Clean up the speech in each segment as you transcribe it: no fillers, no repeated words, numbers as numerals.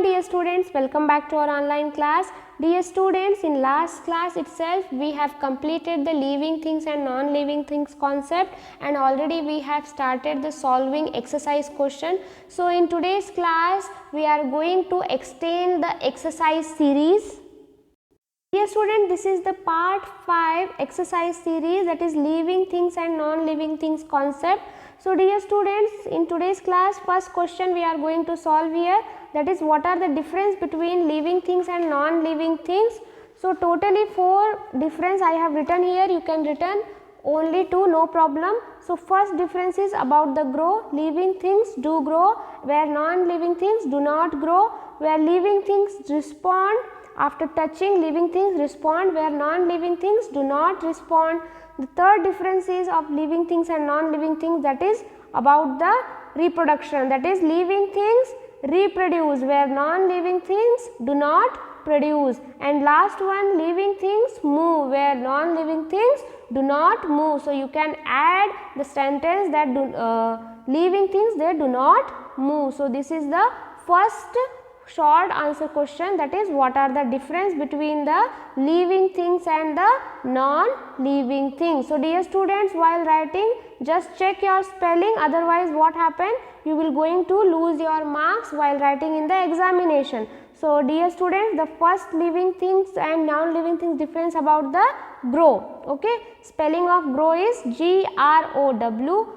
Dear students, welcome back to our online class. Dear students, in last class itself we have completed the living things and non-living things concept, and already we have started the solving exercise question. So in today's class we are going to extend the exercise series. Dear student, this is the part 5 exercise series, that is living things and non-living things concept. So dear students, in today's class first question we are going to solve here, that is what are the difference between living things and non-living things. So totally 4 difference I have written here, you can written only 2, no problem. So first difference is about the grow. Living things do grow where non-living things do not grow, where living things respond after touching, living things respond where non-living things do not respond. The third difference is of living things and non-living things, that is about the reproduction, that is living things reproduce where non-living things do not produce, and last one, living things move where non-living things do not move. So you can add the sentence that living things they do not move. So this is the first short answer question, that is what are the difference between the living things and the non-living things. So dear students, while writing just check your spelling, otherwise what happen, you will going to lose your marks while writing in the examination. So dear students, the first living things and non-living things difference about the grow. Okay, spelling of grow is GROW.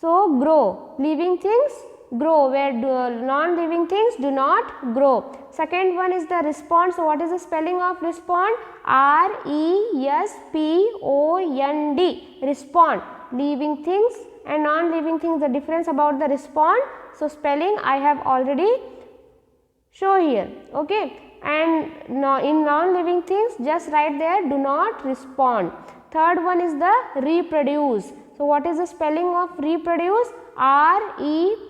So grow, living things grow where non-living things do not grow. Second one is the respond. So what is the spelling of respond? RESPOND, respond. Living things and non-living things, the difference about the respond. So spelling I have already show here. Okay, and in non-living things just write there do not respond. Third one is the reproduce. So what is the spelling of reproduce? REPRODUCE,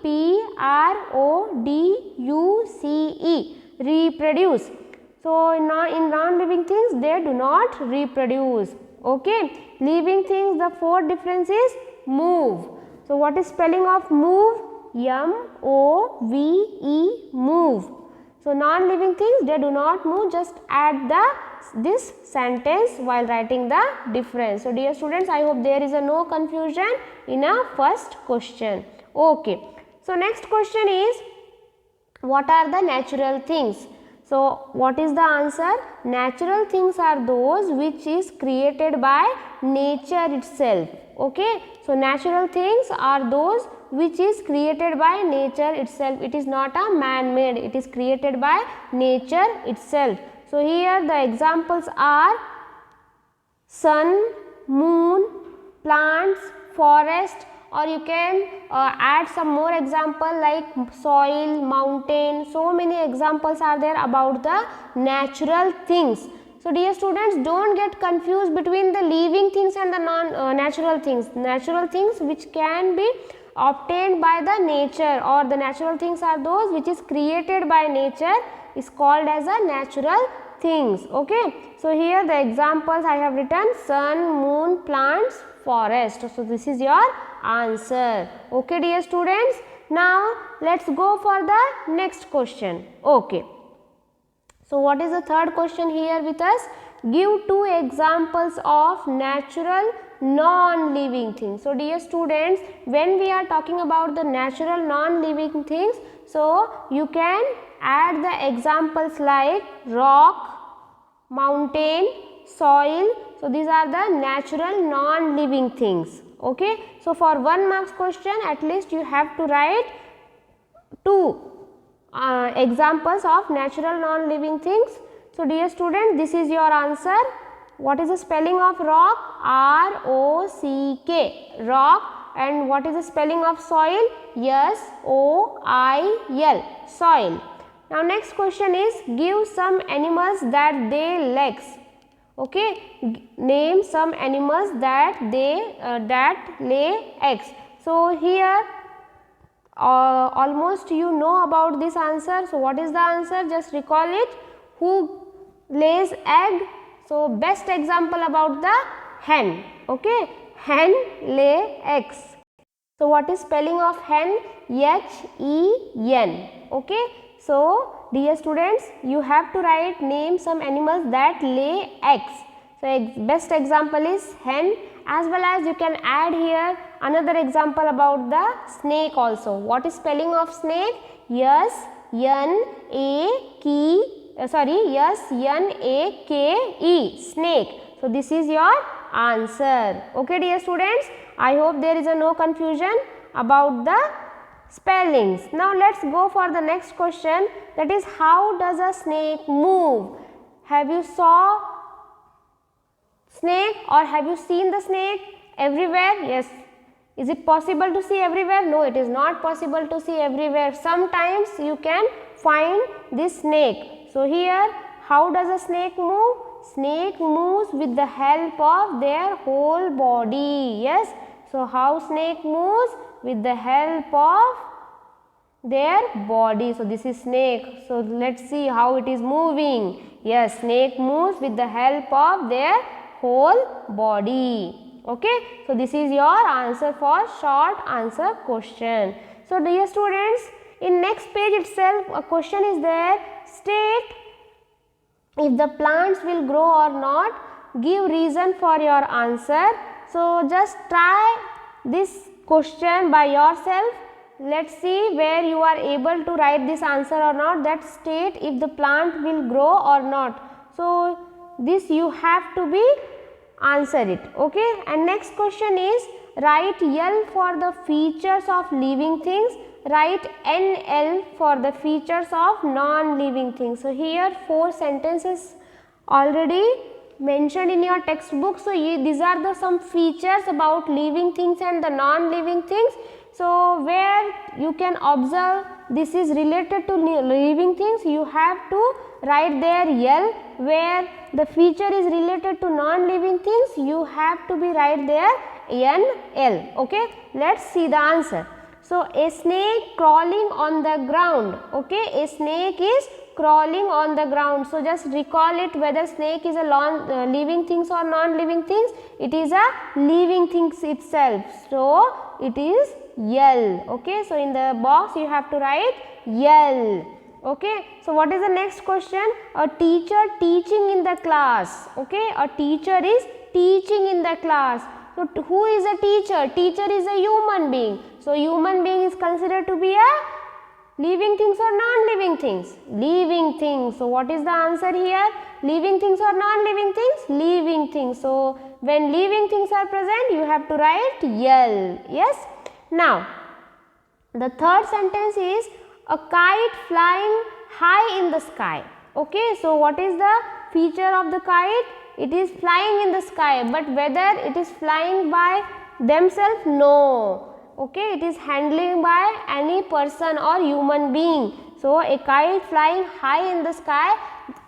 reproduce. So in non-living things they do not reproduce. Okay, living things, the fourth difference is move. So what is spelling of move? MOVE, move. So non-living things they do not move, just add this sentence while writing the difference. So dear students, I hope there is no confusion in a first question. Okay, so next question is what are the natural things? So what is the answer? Natural things are those which is created by nature itself. Okay, so natural things are those which is created by nature itself. It is not a man-made, it is created by nature itself. So here the examples are sun, moon, plants, forest, or you can add some more example like soil, mountain. So many examples are there about the natural things. So dear students, don't get confused between the living things and the non-natural things. Natural things which can be obtained by the nature, or the natural things are those which is created by nature, is called as a natural things. Okay, so here the examples I have written sun, moon, plants, forest. So this is your answer. Okay dear students, now let's go for the next question. Okay, so what is the third question here with us? Give 2 examples of natural non-living things. So dear students, when we are talking about the natural non-living things, so you can add the examples like rock, mountain, soil. So these are the natural non-living things. Okay, so for 1 marks question at least you have to write 2 examples of natural non-living things. So dear student, this is your answer. What is the spelling of rock? ROCK, rock. And what is the spelling of soil? SOIL, soil. Now next question is give some animals that they legs. Okay, name some animals that that lay eggs. So here almost you know about this answer. So what is the answer? Just recall it. Who lays egg? So best example about the hen. Okay, hen lay eggs. So what is spelling of hen? HEN. Okay, So dear students, you have to write name some animals that lay eggs. So best example is hen, as well as you can add here another example about the snake also. What is spelling of snake? Yes, S-N-A-K-E, snake. So this is your answer. Okay dear students, I hope there is no confusion about the spellings. Now let's go for the next question, that is, how does a snake move? Have you saw snake or have you seen the snake everywhere? Yes. Is it possible to see everywhere? No, it is not possible to see everywhere. Sometimes you can find this snake. So here, how does a snake move? Snake moves with the help of their whole body. Yes. So how snake moves? With the help of their body. So this is snake. So let's see how it is moving. Yes, snake moves with the help of their whole body. Okay, so this is your answer for short answer question. So dear students, in next page itself a question is there, state if the plants will grow or not, give reason for your answer. So just try this question by yourself. Let's see where you are able to write this answer or not, that state if the plant will grow or not. So this you have to be answer it. Okay, and next question is, write L for the features of living things, write NL for the features of non-living things. So here 4 sentences already mentioned in your textbook. So these are the some features about living things and the non-living things. So where you can observe this is related to living things, you have to write there L. Where the feature is related to non-living things, you have to be write there NL. Okay, let's see the answer. So a snake crawling on the ground. Okay, a snake is crawling on the ground. So just recall it, whether snake is a living things or non-living things. It is a living things itself. So it is L. Okay, so in the box you have to write L. Okay, so what is the next question? A teacher teaching in the class. Okay, a teacher is teaching in the class. So who is a teacher? Teacher is a human being. So human being is considered to be a living things or non-living things? Living things. So what is the answer here? Living things or non-living things? Living things. So when living things are present, you have to write L. Yes. Now the third sentence is, a kite flying high in the sky. Okay, so what is the feature of the kite? It is flying in the sky, but whether it is flying by themselves? No. Okay, it is handling by any person or human being. So a kite flying high in the sky,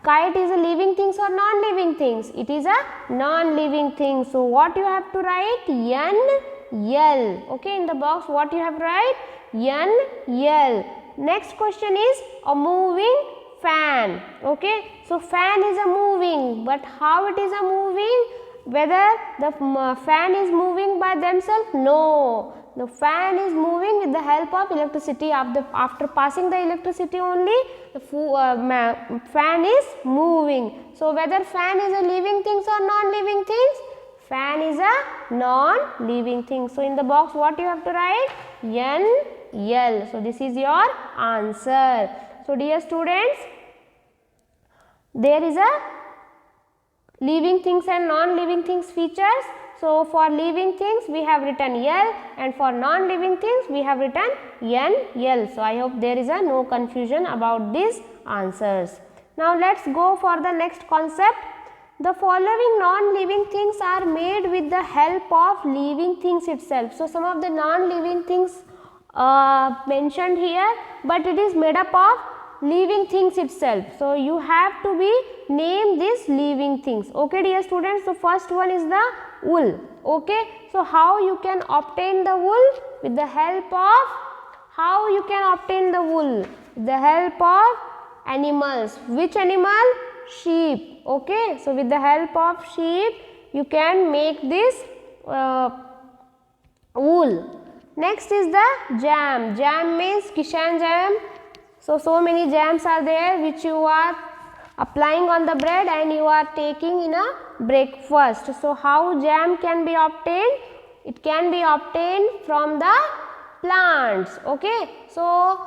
kite is a living things or non-living things? It is a non-living thing. So what you have to write? N-L. Okay, in the box what you have to write? N-L. Next question is a moving fan. Okay, so fan is a moving, but how it is a moving? Whether the fan is moving by themselves? No, the fan is moving with the help of electricity. After passing the electricity only, the fan is moving. So whether fan is a living things or non-living things? Fan is a non-living thing. So in the box what you have to write? N-L. So this is your answer. So dear students, there is a living things and non-living things features. So for living things we have written L, and for non-living things we have written N-L. So I hope there is no confusion about these answers. Now let's go for the next concept. The following non-living things are made with the help of living things itself. So some of the non-living things mentioned here, but it is made up of living things itself. So you have to be name these living things. Okay dear students, so first one is the wool. Okay, so how you can obtain the wool? With the help of, how you can obtain the wool? With the help of animals. Which animal? Sheep. Okay, so with the help of sheep you can make this wool. Next is the jam. Jam means kishan jam. So many jams are there which you are applying on the bread and you are taking in a breakfast. So how jam can be obtained? It can be obtained from the plants. Okay. So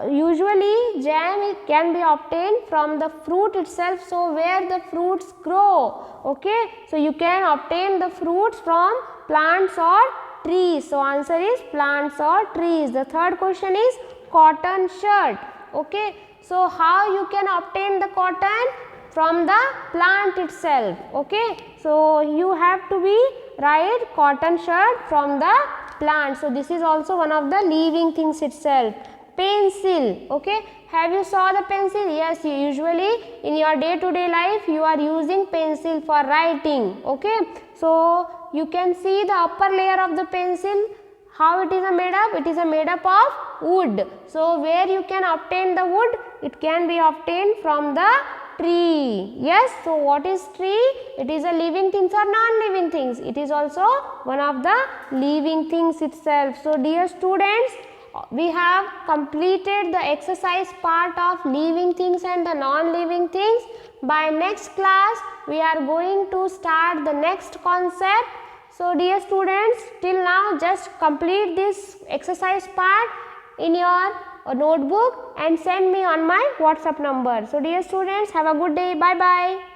usually jam can be obtained from the fruit itself, so where the fruits grow. Okay. So you can obtain the fruits from plants or trees. So answer is plants or trees. The third question is cotton shirt. Okay. So how you can obtain the cotton? From the plant itself. Okay. So you have to be write cotton shirt from the plant. So this is also one of the living things itself. Pencil. Okay. Have you saw the pencil? Yes, usually in your day to day life you are using pencil for writing. Okay. So you can see the upper layer of the pencil. How it is made up? It is made up of wood. So where you can obtain the wood? It can be obtained from the tree. Yes. So what is tree? It is a living things or non-living things? It is also one of the living things itself. So dear students, we have completed the exercise part of living things and the non-living things. By next class, we are going to start the next concept. So dear students, till now just complete this exercise part in your notebook and send me on my WhatsApp number. So dear students, have a good day. Bye bye.